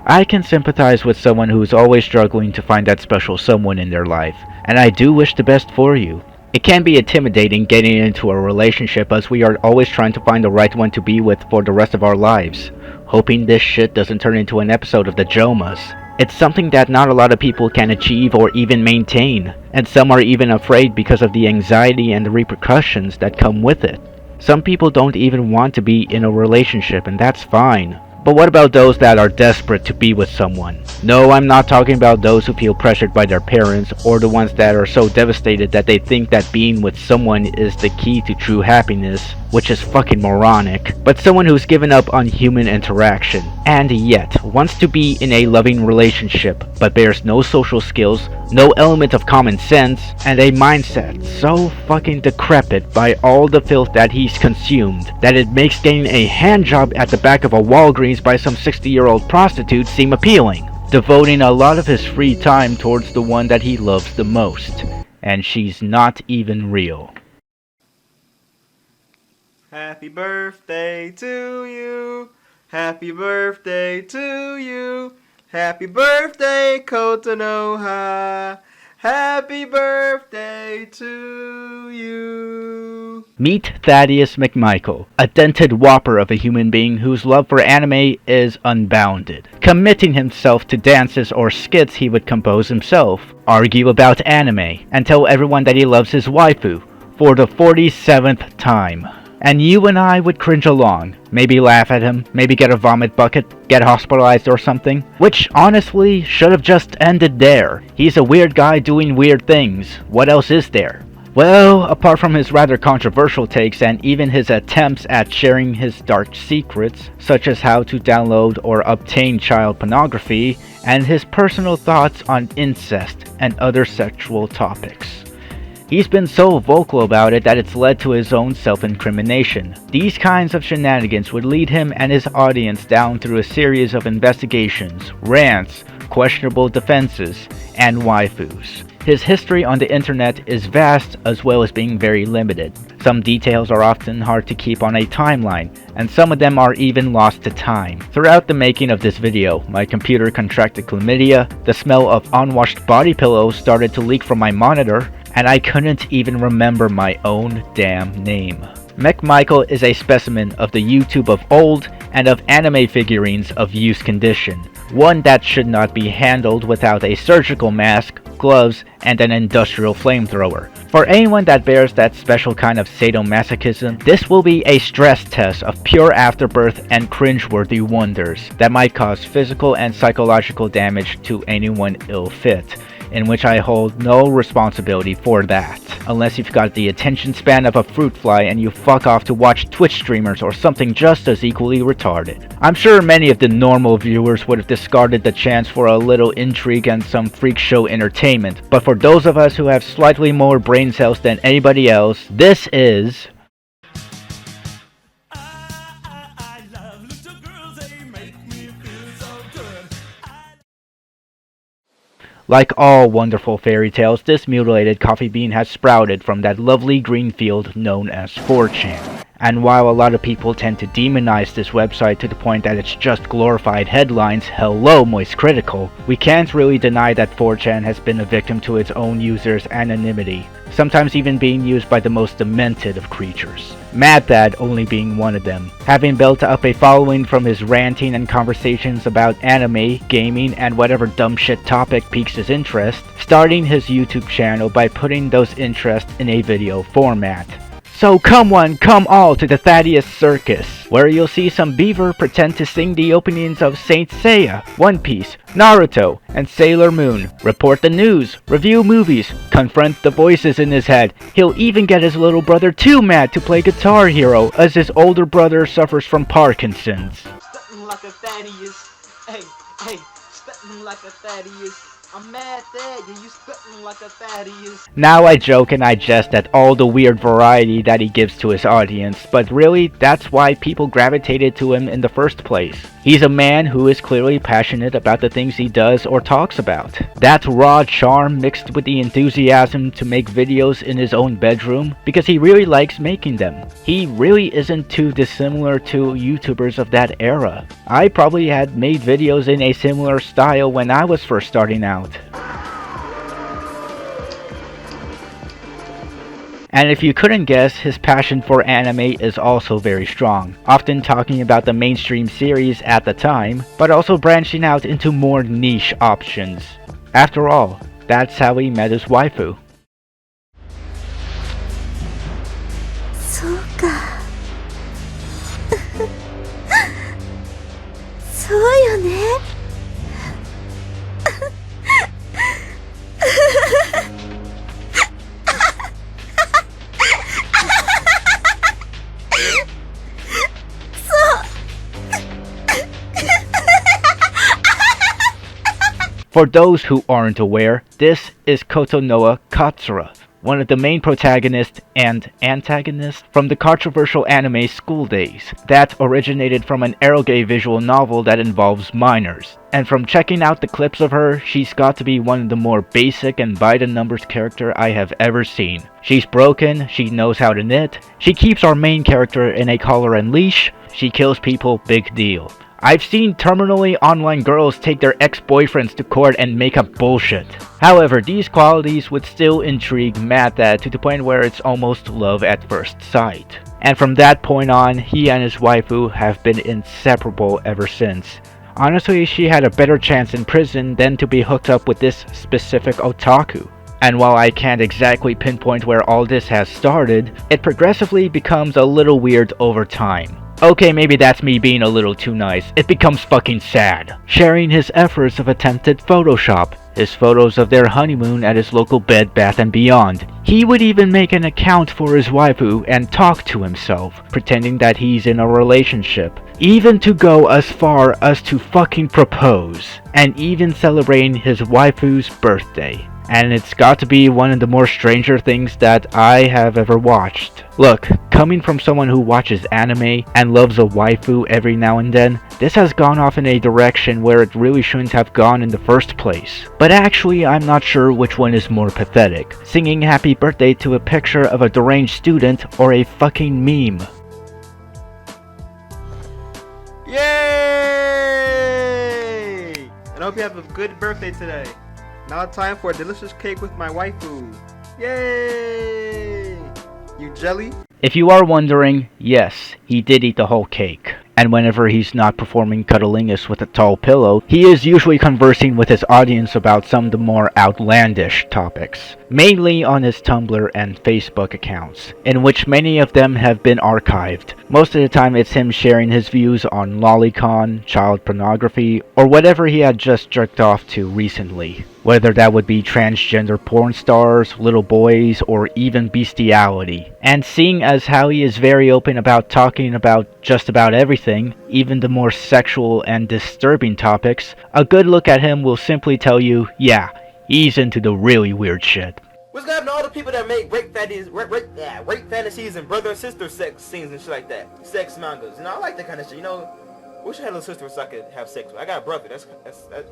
I can sympathize with someone who's always struggling to find that special someone in their life, and I do wish the best for you. It can be intimidating getting into a relationship as we are always trying to find the right one to be with for the rest of our lives, hoping this shit doesn't turn into an episode of the Jomas. It's something that not a lot of people can achieve or even maintain, and some are even afraid because of the anxiety and the repercussions that come with it. Some people don't even want to be in a relationship, and that's fine. But what about those that are desperate to be with someone? No, I'm not talking about those who feel pressured by their parents, or the ones that are so devastated that they think that being with someone is the key to true happiness, which is fucking moronic, but someone who's given up on human interaction, and yet wants to be in a loving relationship, but bears no social skills, no element of common sense, and a mindset so fucking decrepit by all the filth that he's consumed, that it makes getting a handjob at the back of a Walgreens by some 60-year-old prostitute seem appealing, devoting a lot of his free time towards the one that he loves the most, and she's not even real. Happy birthday to you. Happy birthday to you. Happy birthday, Kotonoha. Happy birthday to you. Meet Thaddius McMichael, a dented whopper of a human being whose love for anime is unbounded, committing himself to dances or skits he would compose himself, argue about anime, and tell everyone that he loves his waifu for the 47th time. And you and I would cringe along, maybe laugh at him, maybe get a vomit bucket, get hospitalized or something, which honestly should have just ended there. He's a weird guy doing weird things. What else is there? Well, apart from his rather controversial takes and even his attempts at sharing his dark secrets, such as how to download or obtain child pornography, and his personal thoughts on incest and other sexual topics. He's been so vocal about it that it's led to his own self-incrimination. These kinds of shenanigans would lead him and his audience down through a series of investigations, rants, questionable defenses, and waifus. His history on the internet is vast as well as being very limited. Some details are often hard to keep on a timeline, and some of them are even lost to time. Throughout the making of this video, my computer contracted chlamydia, the smell of unwashed body pillows started to leak from my monitor, and I couldn't even remember my own damn name. McMichael is a specimen of the YouTube of old and of anime figurines of use condition, one that should not be handled without a surgical mask, gloves, and an industrial flamethrower. For anyone that bears that special kind of sadomasochism, this will be a stress test of pure afterbirth and cringeworthy wonders that might cause physical and psychological damage to anyone ill-fit, in which I hold no responsibility for that, unless you've got the attention span of a fruit fly and you fuck off to watch Twitch streamers or something just as equally retarded. I'm sure many of the normal viewers would have discarded the chance for a little intrigue and some freak show entertainment, but for those of us who have slightly more brain cells than anybody else, this is... Like all wonderful fairy tales, this mutilated coffee bean has sprouted from that lovely green field known as 4chan. And while a lot of people tend to demonize this website to the point that it's just glorified headlines, hello Moist Critical, we can't really deny that 4chan has been a victim to its own users' anonymity, sometimes even being used by the most demented of creatures. MadThad only being one of them, having built up a following from his ranting and conversations about anime, gaming, and whatever dumb shit topic piques his interest, starting his YouTube channel by putting those interests in a video format. So come one, come all to the Thaddius Circus, where you'll see some beaver pretend to sing the openings of Saint Seiya, One Piece, Naruto, and Sailor Moon, report the news, review movies, confront the voices in his head. He'll even get his little brother too mad to play Guitar Hero as his older brother suffers from Parkinson's. Spittin' like a Thaddius. Hey, spittin' like a Thaddius. I'm MadThad, and you spitting like a Thaddius. Now I joke and I jest at all the weird variety that he gives to his audience, but really, that's why people gravitated to him in the first place. He's a man who is clearly passionate about the things he does or talks about. That raw charm mixed with the enthusiasm to make videos in his own bedroom, because he really likes making them. He really isn't too dissimilar to YouTubers of that era. I probably had made videos in a similar style when I was first starting out. And if you couldn't guess, his passion for anime is also very strong, often talking about the mainstream series at the time, but also branching out into more niche options. After all, that's how he met his waifu. そうかそうよね For those who aren't aware, this is Kotonoha Katsura, one of the main protagonists and antagonists from the controversial anime School Days, that originated from an eroge visual novel that involves minors. And from checking out the clips of her, she's got to be one of the more basic and by-the-numbers character I have ever seen. She's broken, she knows how to knit, she keeps our main character in a collar and leash, she kills people, big deal. I've seen terminally online girls take their ex-boyfriends to court and make up bullshit. However, these qualities would still intrigue MadThad to the point where it's almost love at first sight. And from that point on, he and his waifu have been inseparable ever since. Honestly, she had a better chance in prison than to be hooked up with this specific otaku. And while I can't exactly pinpoint where all this has started, it progressively becomes a little weird over time. Okay, maybe that's me being a little too nice. It becomes fucking sad. Sharing his efforts of attempted Photoshop, his photos of their honeymoon at his local Bed Bath & Beyond. He would even make an account for his waifu and talk to himself, pretending that he's in a relationship. Even to go as far as to fucking propose, and even celebrating his waifu's birthday. And it's got to be one of the more stranger things that I have ever watched. Look, coming from someone who watches anime and loves a waifu every now and then, this has gone off in a direction where it really shouldn't have gone in the first place. But actually, I'm not sure which one is more pathetic, singing happy birthday to a picture of a deranged student or a fucking meme. Yay! And I hope you have a good birthday today. Now time for a delicious cake with my waifu. Yay! You jelly? If you are wondering, yes, he did eat the whole cake. And whenever he's not performing cunnilingus with a tall pillow, he is usually conversing with his audience about some of the more outlandish topics, mainly on his Tumblr and Facebook accounts, in which many of them have been archived. Most of the time it's him sharing his views on lolicon, child pornography, or whatever he had just jerked off to recently. Whether that would be transgender porn stars, little boys, or even bestiality. And seeing as how he is very open about talking about just about everything, even the more sexual and disturbing topics, a good look at him will simply tell you, yeah, he's into the really weird shit. What's gonna happen to all the people that make rape fantasies and brother and sister sex scenes and shit like that? Sex mangas. You know, I like that kind of shit, you know. I wish I had a little sister so I could have sex with. I got a brother,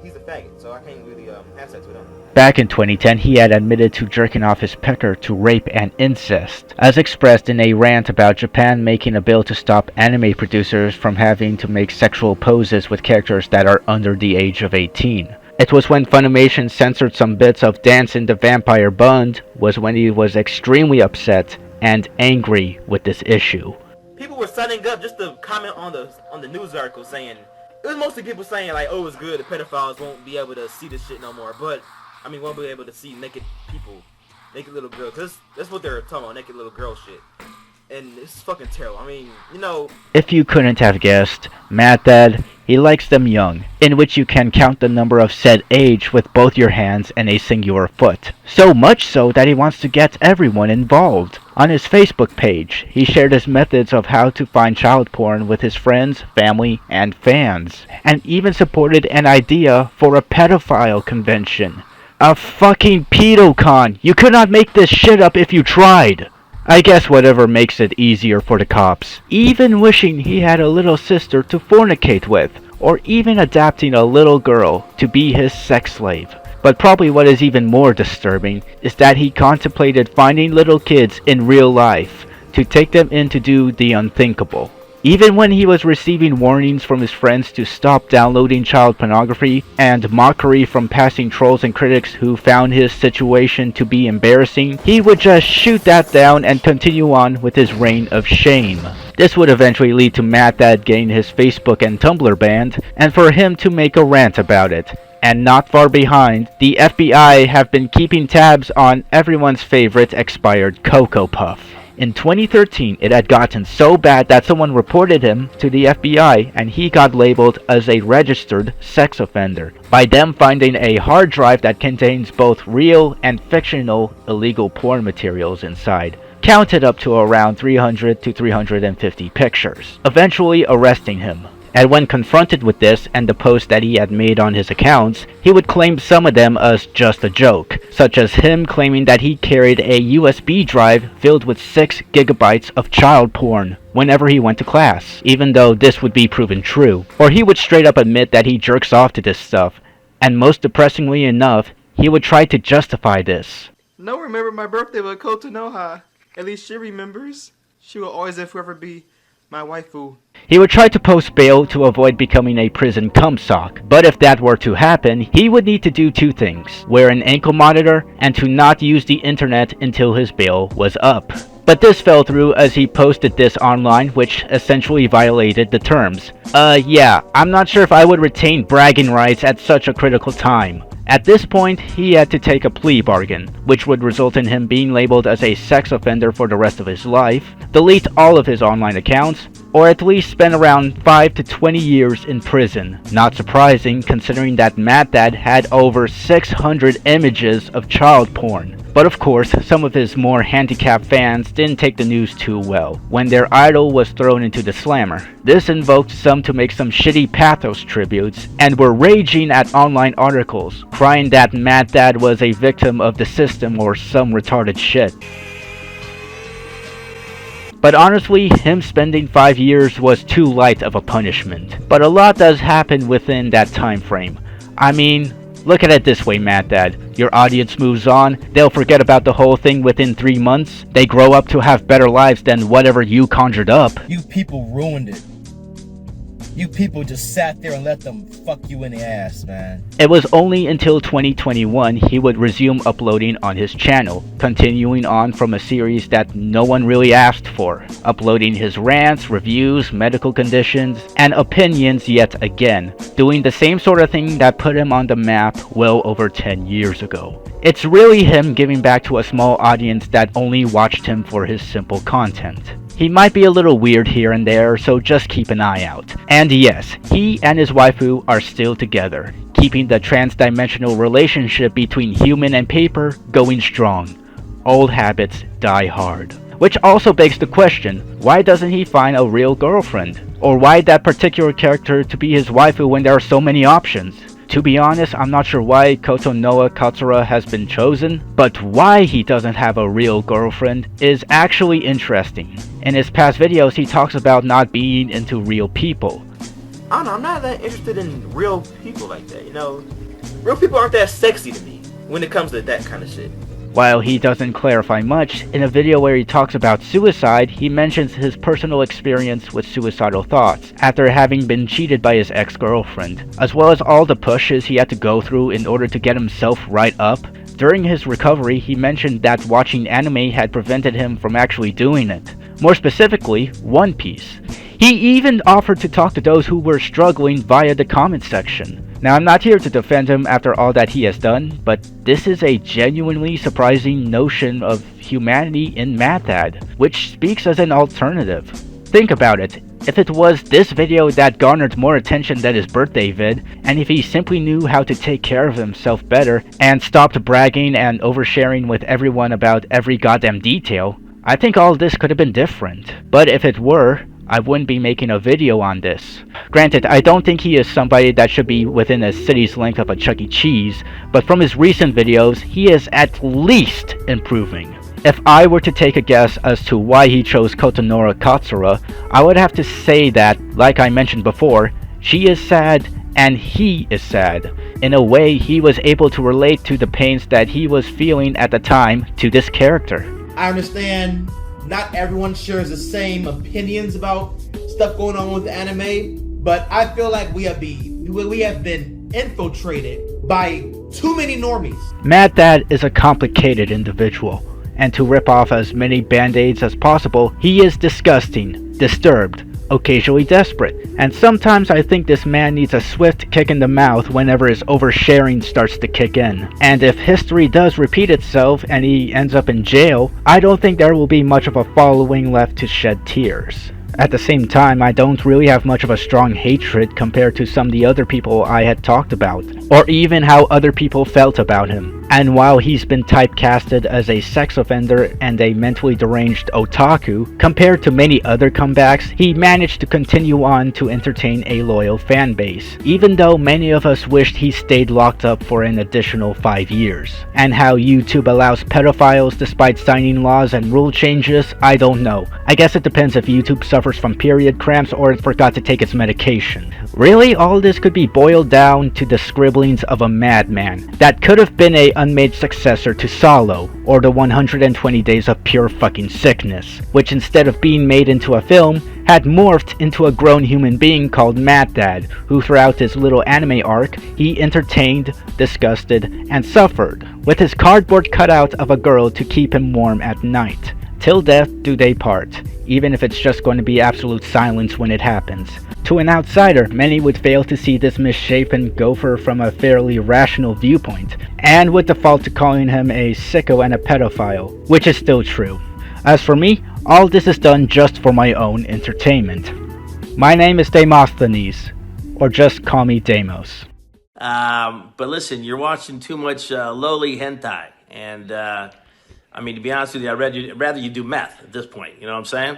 he's a faggot, so I can't really have sex with him. Back in 2010, he had admitted to jerking off his pecker to rape and incest, as expressed in a rant about Japan making a bill to stop anime producers from having to make sexual poses with characters that are under the age of 18. It was when Funimation censored some bits of Dance in the Vampire Bund, was when he was extremely upset and angry with this issue. People were signing up just to comment on the news article saying, it was mostly people saying like, oh, it's good, the pedophiles won't be able to see this shit no more, but, I mean, won't be able to see naked people, naked little girls, cause that's what they're talking about, naked little girl shit. And it's fucking terrible. I mean, you know... If you couldn't have guessed, MadThad, he likes them young, in which you can count the number of said age with both your hands and a singular foot. So much so that he wants to get everyone involved. On his Facebook page, he shared his methods of how to find child porn with his friends, family, and fans, and even supported an idea for a pedophile convention. A fucking pedocon! You could not make this shit up if you tried! I guess whatever makes it easier for the cops. Even wishing he had a little sister to fornicate with, or even adapting a little girl to be his sex slave. But probably what is even more disturbing is that he contemplated finding little kids in real life to take them in to do the unthinkable. Even when he was receiving warnings from his friends to stop downloading child pornography and mockery from passing trolls and critics who found his situation to be embarrassing, he would just shoot that down and continue on with his reign of shame. This would eventually lead to MadThad getting his Facebook and Tumblr banned, and for him to make a rant about it. And not far behind, the FBI have been keeping tabs on everyone's favorite expired Cocoa Puff. In 2013, it had gotten so bad that someone reported him to the FBI and he got labeled as a registered sex offender by them finding a hard drive that contains both real and fictional illegal porn materials inside, counted up to around 300 to 350 pictures, eventually arresting him. And when confronted with this and the posts that he had made on his accounts, he would claim some of them as just a joke, such as him claiming that he carried a USB drive filled with 6 gigabytes of child porn whenever he went to class, even though this would be proven true. Or he would straight up admit that he jerks off to this stuff, and most depressingly enough, he would try to justify this. No, remember my birthday with Kotonoha. At least she remembers. She will always and forever be my waifu. He would try to post bail to avoid becoming a prison cum sock, but if that were to happen, he would need to do 2 things: wear an ankle monitor and to not use the internet until his bail was up. But this fell through as he posted this online, which essentially violated the terms. Yeah, I'm not sure if I would retain bragging rights at such a critical time. At this point, he had to take a plea bargain, which would result in him being labeled as a sex offender for the rest of his life, delete all of his online accounts, or at least spend around 5 to 20 years in prison. Not surprising, considering that MadThad had over 600 images of child porn. But of course, some of his more handicapped fans didn't take the news too well when their idol was thrown into the slammer. This invoked some to make some shitty pathos tributes and were raging at online articles, crying that MadThad was a victim of the system or some retarded shit. But honestly, him spending 5 years was too light of a punishment. But a lot does happen within that time frame. I mean, look at it this way, MadThad. Your audience moves on, they'll forget about the whole thing within 3 months. They grow up to have better lives than whatever you conjured up. You people ruined it. You people just sat there and let them fuck you in the ass, man. It was only until 2021 he would resume uploading on his channel, continuing on from a series that no one really asked for, uploading his rants, reviews, medical conditions, and opinions yet again, doing the same sort of thing that put him on the map well over 10 years ago. It's really him giving back to a small audience that only watched him for his simple content. He might be a little weird here and there, so just keep an eye out. And yes, he and his waifu are still together, keeping the transdimensional relationship between human and paper going strong. Old habits die hard. Which also begs the question, why doesn't he find a real girlfriend? Or why that particular character to be his waifu when there are so many options? To be honest, I'm not sure why Kotonoha Katsura has been chosen, but why he doesn't have a real girlfriend is actually interesting. In his past videos, he talks about not being into real people. I don't know, I'm not that interested in real people like that, you know? Real people aren't that sexy to me when it comes to that kind of shit. While he doesn't clarify much, in a video where he talks about suicide, he mentions his personal experience with suicidal thoughts after having been cheated by his ex-girlfriend, as well as all the pushes he had to go through in order to get himself right up. During his recovery, he mentioned that watching anime had prevented him from actually doing it. More specifically, One Piece. He even offered to talk to those who were struggling via the comment section. Now, I'm not here to defend him after all that he has done, but this is a genuinely surprising notion of humanity in MadThad, which speaks as an alternative. Think about it. If it was this video that garnered more attention than his birthday vid, and if he simply knew how to take care of himself better, and stopped bragging and oversharing with everyone about every goddamn detail, I think all this could have been different. But if it were, I wouldn't be making a video on this. Granted, I don't think he is somebody that should be within a city's length of a Chuck E. Cheese, but from his recent videos, he is at least improving. If I were to take a guess as to why he chose Kotonora Katsura, I would have to say that, like I mentioned before, she is sad and he is sad. In a way, he was able to relate to the pains that he was feeling at the time to this character. I understand not everyone shares the same opinions about stuff going on with the anime, but I feel like we have been infiltrated by too many normies. MadThad is a complicated individual, and to rip off as many band-aids as possible, he is disgusting, disturbed, occasionally desperate, and sometimes I think this man needs a swift kick in the mouth whenever his oversharing starts to kick in. And if history does repeat itself and he ends up in jail, I don't think there will be much of a following left to shed tears. At the same time, I don't really have much of a strong hatred compared to some of the other people I had talked about, or even how other people felt about him. And while he's been typecasted as a sex offender and a mentally deranged otaku, compared to many other comebacks, he managed to continue on to entertain a loyal fan base, even though many of us wished he stayed locked up for an additional 5 years. And how YouTube allows pedophiles despite signing laws and rule changes, I don't know. I guess it depends if YouTube suffers from period cramps or it forgot to take its medication. Really, all this could be boiled down to the scribblings of a madman that could have been a unmade successor to Solo, or the 120 Days of Pure Fucking Sickness, which instead of being made into a film, had morphed into a grown human being called MadThad, who throughout his little anime arc, he entertained, disgusted, and suffered, with his cardboard cutout of a girl to keep him warm at night. Till death do they part, even if it's just going to be absolute silence when it happens. To an outsider, many would fail to see this misshapen gopher from a fairly rational viewpoint, and would default to calling him a sicko and a pedophile, which is still true. As for me, all this is done just for my own entertainment. My name is Demosthenes, or just call me Deimos. But listen, you're watching too much lowly hentai, and I mean, to be honest with you, I'd rather you do meth at this point. You know what I'm saying?